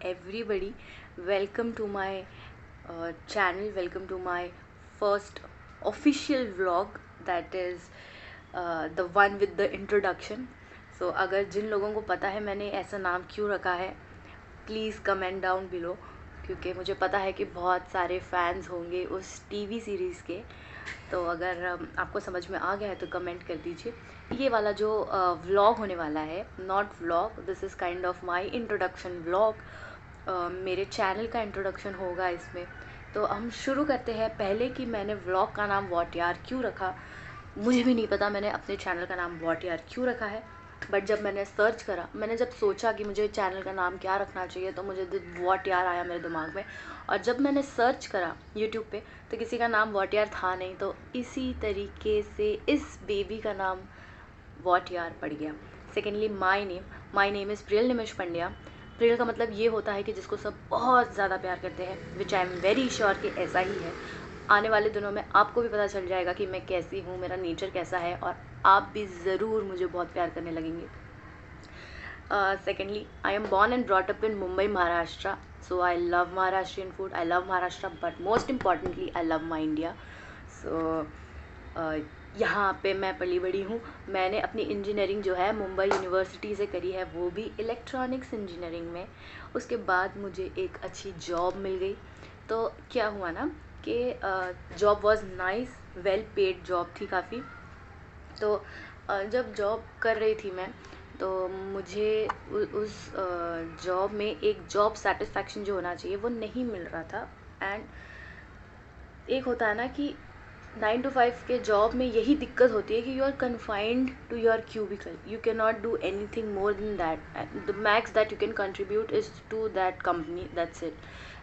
everybody. Welcome to my channel. Welcome to my first official vlog, that is the one with the introduction. So अगर जिन लोगों को पता है मैंने ऐसा नाम क्यों रखा है, प्लीज़ कमेंट डाउन बिलो, क्योंकि मुझे पता है कि बहुत सारे फैंस होंगे उस टीवी सीरीज़ के। तो अगर आपको समझ में आ गया है तो कमेंट कर दीजिए। ये वाला जो व्लॉग होने वाला है, not vlog, this is kind of my introduction vlog. मेरे चैनल का इंट्रोडक्शन होगा इसमें। तो हम शुरू करते हैं। पहले कि मैंने व्लॉग का नाम व्हाट यार क्यों रखा, मुझे भी नहीं पता मैंने अपने चैनल का नाम व्हाट यार क्यों रखा है। बट जब मैंने सर्च करा, मैंने जब सोचा कि मुझे चैनल का नाम क्या रखना चाहिए, तो मुझे व्हाट यार आया मेरे दिमाग में। और जब मैंने सर्च करा यूट्यूब पे, तो किसी का नाम व्हाट यार था नहीं। तो इसी तरीके से इस बेबी का नाम व्हाट यार पड़ गया। Secondly my name is Priyal Nimish Pandya. Priyal का मतलब ये होता है कि जिसको सब बहुत ज़्यादा प्यार करते हैं, विच आई एम वेरी श्योर कि ऐसा ही है। आने वाले दिनों में आपको भी पता चल जाएगा कि मैं कैसी हूँ, मेरा नेचर कैसा है, और आप भी ज़रूर मुझे बहुत प्यार करने लगेंगे। Secondly, I am born and brought up in Mumbai, Maharashtra. So I love Maharashtrian food. I love Maharashtra, but most importantly, I love my India. So यहाँ पे मैं पली बड़ी हूँ। मैंने अपनी इंजीनियरिंग जो है मुंबई यूनिवर्सिटी से करी है, वो भी इलेक्ट्रॉनिक्स इंजीनियरिंग में। उसके बाद मुझे एक अच्छी जॉब मिल गई। तो क्या हुआ ना कि job was nice, well paid job थी काफ़ी। तो जब जॉब कर रही थी मैं, तो मुझे उस जॉब में एक जॉब सेटिस्फैक्शन जो होना चाहिए वो नहीं मिल रहा था। एंड एक होता है ना कि 9 to 5 के जॉब में यही दिक्कत होती है कि you are confined to your cubicle, you can not do anything more than that. The max that you can contribute is to that company, that's it.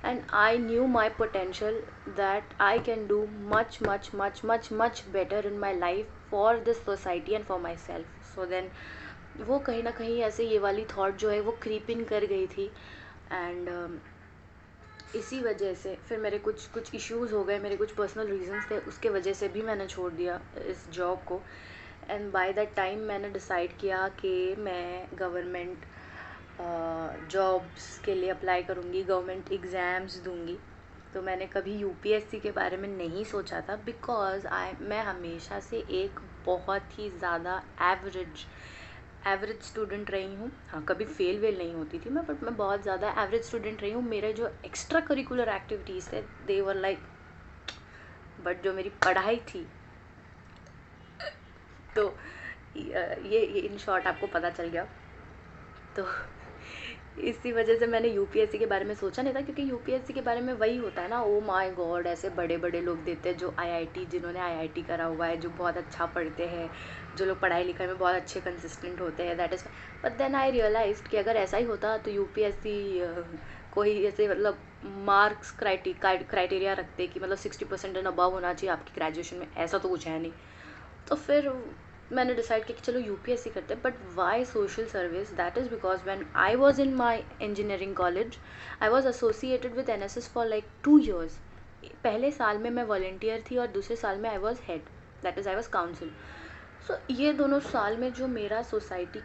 And I knew my potential that I can do much much much much much better in my life for this society and for my self. So then वो कहीं ना कहीं ऐसे ये वाली thought जो है वो क्रीप इन कर गई थी। एंड इसी वजह से फिर मेरे कुछ इश्यूज़ हो गए, मेरे कुछ पर्सनल रीजंस थे, उसके वजह से भी मैंने छोड़ दिया इस जॉब को। एंड बाय दैट टाइम मैंने डिसाइड किया कि मैं गवर्नमेंट जॉब्स के लिए अप्लाई करूँगी, गवर्नमेंट एग्ज़ाम्स दूँगी। तो मैंने कभी यूपीएससी के बारे में नहीं सोचा था, बिकॉज़ मैं हमेशा से एक बहुत ही ज़्यादा एवरेज स्टूडेंट रही हूँ। हाँ, कभी फेल वेल नहीं होती थी मैं, बट मैं बहुत ज़्यादा एवरेज स्टूडेंट रही हूँ। मेरे जो एक्स्ट्रा करिकुलर एक्टिविटीज़ थे, दे वर लाइक, बट जो मेरी पढ़ाई थी, तो ये इन शॉर्ट आपको पता चल गया। तो इसी वजह से मैंने यूपीएससी के बारे में सोचा नहीं था, क्योंकि यूपीएससी के बारे में वही होता है ना, ओ माय गॉड, ऐसे बड़े बड़े लोग देते हैं जो आईआईटी, जिन्होंने आईआईटी करा हुआ है, जो बहुत अच्छा पढ़ते हैं, जो लोग पढ़ाई लिखाई में बहुत अच्छे कंसिस्टेंट होते हैं, that is. But then I realise कि अगर ऐसा ही होता तो यूपीएससी कोई ऐसे मतलब मार्क्स क्राइटेरिया रखते कि मतलब 60% एंड अबव होना चाहिए आपकी ग्रेजुएशन में, ऐसा तो कुछ है नहीं। तो फिर मैंने डिसाइड किया कि चलो यूपीएससी करते हैं। But why social service, that is because when I was in my engineering college, I was associated with NSS for like 2 years। पहले साल में मैं वॉलेंटियर थी और दूसरे साल में I was head, that is I was council. So ये दोनों साल में जो मेरा सोसाइटी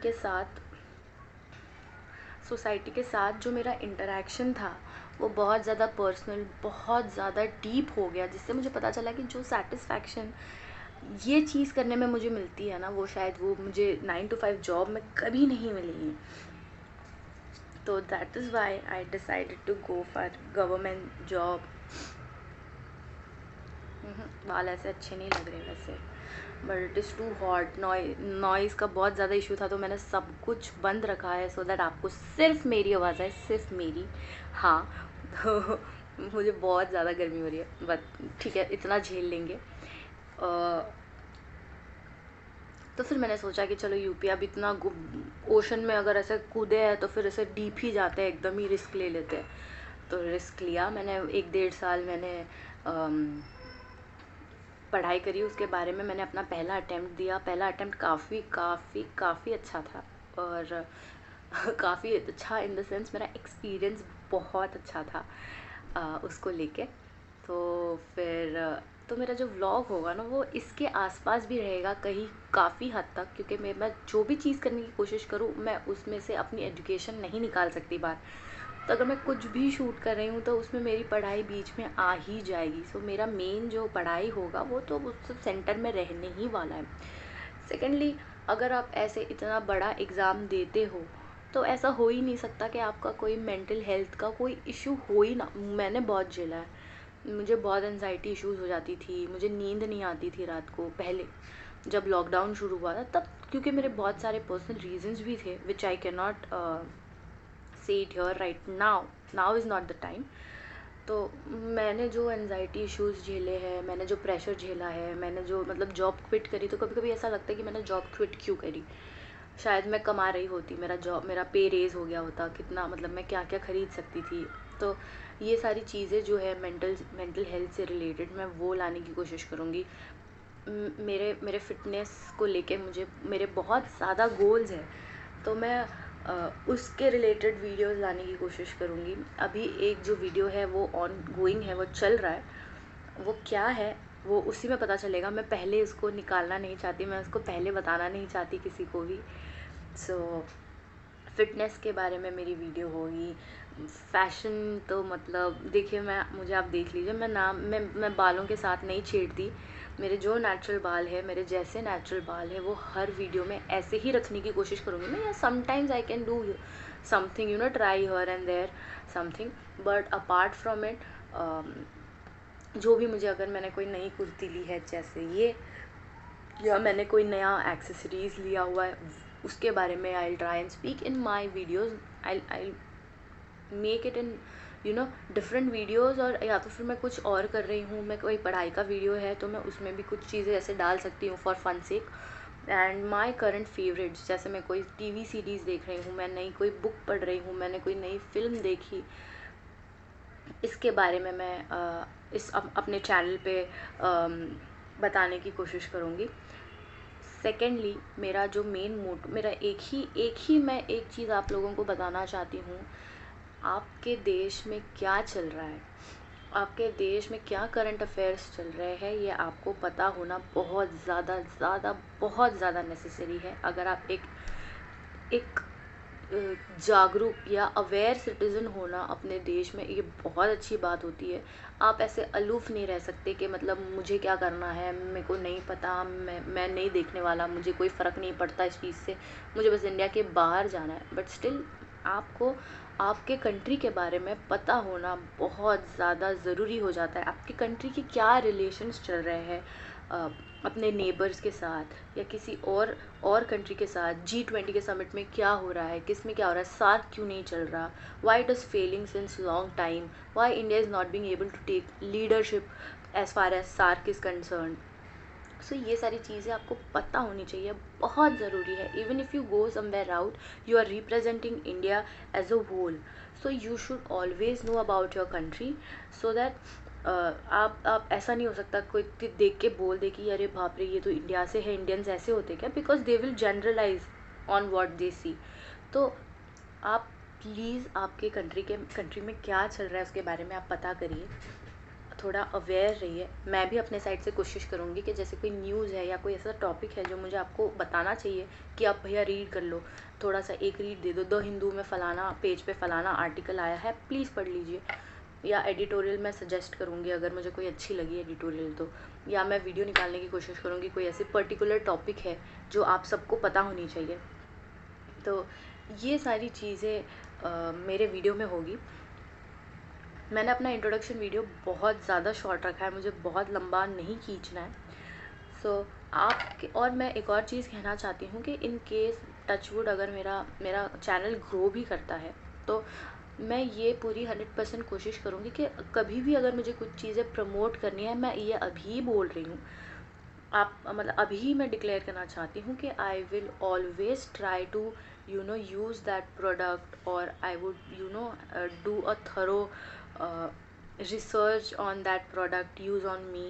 के साथ जो मेरा इंटरेक्शन था, वो बहुत ज़्यादा पर्सनल, बहुत ज़्यादा डीप हो गया, जिससे मुझे पता चला कि जो सेटिस्फैक्शन ये चीज़ करने में मुझे मिलती है ना, वो शायद वो मुझे 9 to 5 जॉब में कभी नहीं मिलेगी। तो that is why I decided to go for government job. बाल ऐसे अच्छे नहीं लग रहे वैसे, but it is too hot. Noise का बहुत ज़्यादा इशू था, तो मैंने सब कुछ बंद रखा है सो दैट आपको सिर्फ मेरी आवाज़ आए, सिर्फ मेरी। हाँ। तो मुझे बहुत ज़्यादा गर्मी हो रही है, बट ठीक है, इतना झेल लेंगे। तो फिर मैंने सोचा कि चलो यूपी, अब इतना ओशन में अगर ऐसे कूदे हैं तो फिर ऐसे डीप ही जाते हैं, एकदम ही रिस्क ले लेते हैं। तो रिस्क लिया मैंने, 1-1.5 साल मैंने पढ़ाई करी उसके बारे में। मैंने अपना पहला अटैम्प्ट दिया। पहला अटैम्प्ट काफ़ी काफ़ी काफ़ी अच्छा था, और काफ़ी अच्छा इन द सेंस मेरा एक्सपीरियंस बहुत अच्छा था उसको लेके। तो फिर तो मेरा जो व्लॉग होगा ना, वो इसके आसपास भी रहेगा कहीं काफ़ी हद तक, क्योंकि मैं जो भी चीज़ करने की कोशिश करूँ, मैं उसमें से अपनी एजुकेशन नहीं निकाल सकती बाहर। तो अगर मैं कुछ भी शूट कर रही हूँ तो उसमें मेरी पढ़ाई बीच में आ ही जाएगी। सो मेरा मेन जो पढ़ाई होगा वो तो उस सेंटर में रहने ही वाला है। सेकेंडली, अगर आप ऐसे इतना बड़ा एग्ज़ाम देते हो तो ऐसा हो ही नहीं सकता कि आपका कोई मेंटल हेल्थ का कोई इशू हो ही ना। मैंने बहुत झेला है, मुझे बहुत एनजाइटी इश्यूज़ हो जाती थी, मुझे नींद नहीं आती थी रात को पहले जब लॉकडाउन शुरू हुआ था तब, क्योंकि मेरे बहुत सारे पर्सनल रीजंस भी थे विच आई कैन नॉट से it here right now. Now is not the time. तो मैंने जो एनजाइटी इश्यूज़ झेले हैं, मैंने जो प्रेशर झेला है, मैंने जो मतलब जॉब क्विट करी, तो कभी कभी ऐसा लगता है कि मैंने जॉब क्विट क्यों करी। शायद मैं कमा रही होती, मेरा पे रेज़ हो गया होता, कितना मतलब मैं क्या क्या ख़रीद सकती थी। तो ये सारी चीज़ें जो है मेंटल हेल्थ से रिलेटेड मैं वो लाने की कोशिश करूँगी। मेरे मेरे फ़िटनेस को लेके मेरे बहुत ज़्यादा गोल्स हैं, तो मैं उसके रिलेटेड वीडियोस लाने की कोशिश करूँगी। अभी एक जो वीडियो है वो ऑन गोइंग है, वो चल रहा है। वो क्या है वो उसी में पता चलेगा। मैं पहले इसको निकालना नहीं चाहती, मैं उसको पहले बताना नहीं चाहती किसी को भी। सो फ़िटनेस के बारे में मेरी वीडियो होगी। फ़ैशन तो मतलब देखिए, मुझे आप देख लीजिए, मैं बालों के साथ नहीं छेड़ती। मेरे जो नेचुरल बाल है, मेरे जैसे नेचुरल बाल है, वो हर वीडियो में ऐसे ही रखने की कोशिश करूँगी मैं। या sometimes I can do something, try here and there something, but apart from it जो भी मुझे, अगर मैंने कोई नई कुर्ती ली है जैसे ये, या मैंने कोई नया एक्सेसरीज़ लिया हुआ है, उसके बारे में I try and speak in my videos. I make it in different videos. और या तो फिर मैं कुछ और कर रही हूँ, मैं कोई पढ़ाई का वीडियो है तो मैं उसमें भी कुछ चीज़ें ऐसे डाल सकती हूँ for fun sake. And my current favourites, जैसे मैं कोई टीवी सीरीज़ देख रही हूँ, मैं नई कोई बुक पढ़ रही हूँ, मैंने कोई नई फिल्म देखी, इसके बारे में मैं अपने चैनल पे बताने की कोशिश करूँगी। सेकेंडली, मेरा जो मेन मोटो, मेरा एक ही मैं एक चीज़ आप लोगों को बताना चाहती हूँ। आपके देश में क्या चल रहा है, आपके देश में क्या करंट अफेयर्स चल रहे हैं, ये आपको पता होना बहुत ज़्यादा नेसेसरी है। अगर आप एक जागरूक या अवेयर सिटीज़न होना अपने देश में, ये बहुत अच्छी बात होती है। आप ऐसे अलूफ़ नहीं रह सकते कि मतलब मुझे क्या करना है, मेरे को नहीं पता, मैं नहीं देखने वाला, मुझे कोई फ़र्क नहीं पड़ता इस चीज़ से, मुझे बस इंडिया के बाहर जाना है। बट स्टिल आपको आपके कंट्री के बारे में पता होना बहुत ज़्यादा ज़रूरी हो जाता है। आपकी कंट्री के क्या रिलेशंस चल रहे हैं अपने नेबर्स के साथ या किसी और कंट्री के साथ। G20 के समिट में क्या हो रहा है, किस में क्या हो रहा है, सार्क क्यों नहीं चल रहा, why it is failing since long time, why India is not being able to take leadership as far as SAARC is concern. So ये सारी चीज़ें आपको पता होनी चाहिए, बहुत ज़रूरी है। Even if you go somewhere out, you are representing India as a whole, so you should always know about your country, so that आप ऐसा नहीं हो सकता कोई देख के बोल दे कि अरे बाप रे ये तो इंडिया से है, इंडियंस ऐसे होते क्या, because they will generalize on what they see. तो आप प्लीज़ आपके कंट्री में क्या चल रहा है उसके बारे में आप पता करिए, थोड़ा अवेयर रहिए। मैं भी अपने साइड से कोशिश करूँगी कि जैसे कोई न्यूज़ है या कोई ऐसा टॉपिक है जो मुझे आपको बताना चाहिए कि आप भैया रीड कर लो, थोड़ा सा एक रीड दे दो, द हिंदू में फ़लाना पेज पे फ़लाना आर्टिकल आया है, प्लीज़ पढ़ लीजिए। या एडिटोरियल मैं सजेस्ट करूँगी अगर मुझे कोई अच्छी लगी एडिटोरियल तो, या मैं वीडियो निकालने की कोशिश करूँगी कोई ऐसी पर्टिकुलर टॉपिक है जो आप सबको पता होनी चाहिए। तो ये सारी चीज़ें मेरे वीडियो में होगी। मैंने अपना इंट्रोडक्शन वीडियो बहुत ज़्यादा शॉर्ट रखा है, मुझे बहुत लंबा नहीं खींचना है। और मैं एक और चीज़ कहना चाहती हूँ कि इन केस टचवुड अगर मेरा चैनल ग्रो भी करता है तो मैं ये पूरी 100% कोशिश करूँगी कि कभी भी अगर मुझे कुछ चीज़ें प्रमोट करनी है, मैं ये अभी बोल रही हूँ, आप मतलब अभी मैं डिक्लेयर करना चाहती हूँ कि I will always try to use that product, और I would do a thorough research on that product, use on me,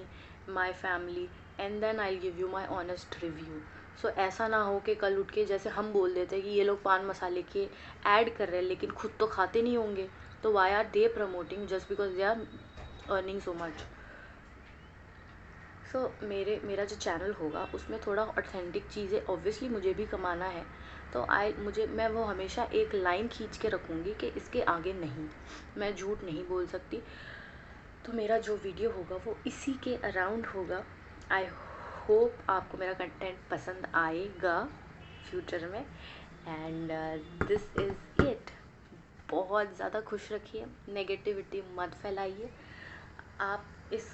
my family, and then I'll give you my honest review. So ऐसा ना हो कि कल उठ के जैसे हम बोल देते हैं कि ये लोग पान मसाले के ऐड कर रहे हैं लेकिन खुद तो खाते नहीं होंगे, तो why are they promoting just because they are earning so much. सो मेरा जो चैनल होगा उसमें थोड़ा ऑथेंटिक चीज़ें ऑब्वियसली मुझे भी कमाना है, तो मैं वो हमेशा एक लाइन खींच के रखूँगी कि इसके आगे नहीं, मैं झूठ नहीं बोल सकती। तो मेरा जो वीडियो होगा वो इसी के अराउंड होगा। आई होप आपको मेरा कंटेंट पसंद आएगा फ्यूचर में। And this is it. बहुत ज़्यादा खुश रखिए, नेगेटिविटी मत फैलाइए। आप इस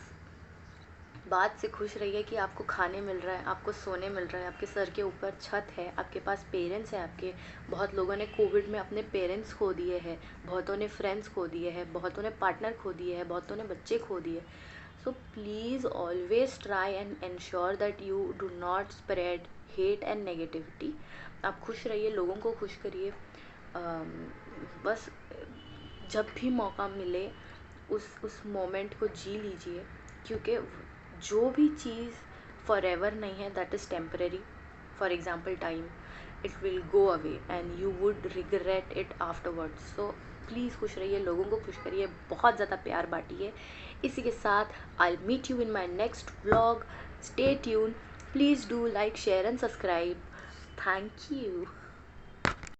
बात से खुश रहिए कि आपको खाने मिल रहा है, आपको सोने मिल रहा है, आपके सर के ऊपर छत है, आपके पास पेरेंट्स हैं आपके। बहुत लोगों ने कोविड में अपने पेरेंट्स खो दिए हैं, बहुतों ने फ्रेंड्स खो दिए हैं, बहुतों ने पार्टनर खो दिए हैं, बहुतों ने बच्चे खो दिए। So please always try and ensure that you do not spread hate and negativity. आप खुश रहिए, लोगों को खुश करिए। बस जब भी मौका मिले उस मोमेंट को जी लीजिए, क्योंकि जो भी चीज़ फॉर एवर नहीं है, that is temporary. For example time, it will go away and you would regret it afterwards. So please खुश रहिए, लोगों को खुश करिए, बहुत ज़्यादा प्यार बांटिए। इसी के साथ I meet you in my next vlog. Stay tune, please do like, share and subscribe. Thank you.